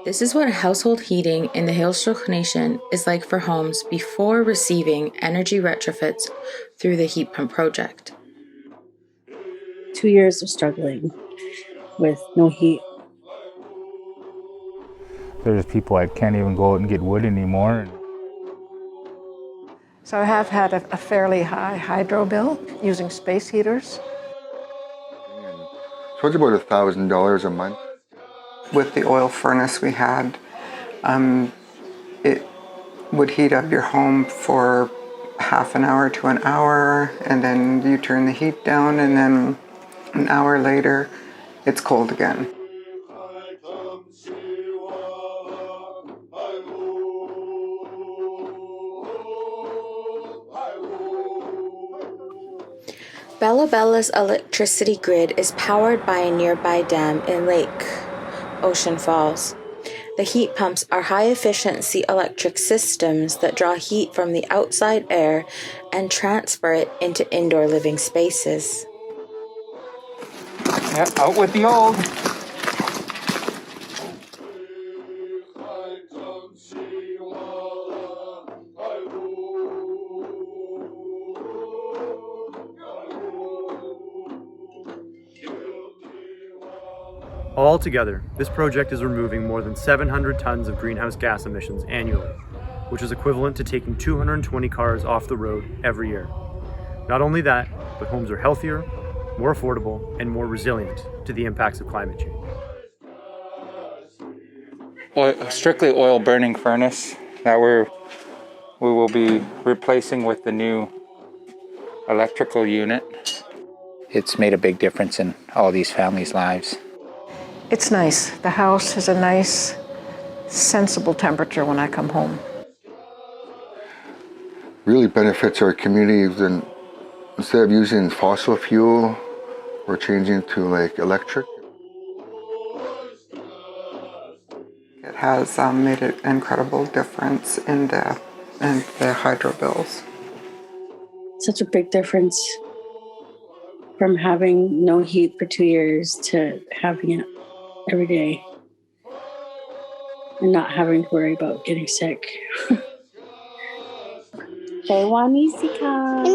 This is what household heating in the Haíță Nation is like for homes before receiving energy retrofits through the heat pump project. 2 years of struggling with no heat. There's people that can't even go out and get wood anymore. So I have had a fairly high hydro bill using space heaters. So it's about $1,000 a month. With the oil furnace we had, it would heat up your home for half an hour to an hour, and then you turn the heat down, and then an hour later, it's cold again. Bella Bella's electricity grid is powered by a nearby dam in Lake Ocean Falls. The heat pumps are high-efficiency electric systems that draw heat from the outside air and transfer it into indoor living spaces. Yeah, out with the old. Altogether, this project is removing more than 700 tons of greenhouse gas emissions annually, which is equivalent to taking 220 cars off the road every year. Not only that, but homes are healthier, more affordable, and more resilient to the impacts of climate change. Strictly oil burning furnace that we will be replacing with the new electrical unit. It's made a big difference in all these families' lives. It's nice. The house has a nice, sensible temperature when I come home. Really benefits our communities, and instead of using fossil fuel, we're changing to like electric. It has made an incredible difference in the hydro bills. Such a big difference from having no heat for 2 years to having it every day and not having to worry about getting sick. Wiusax.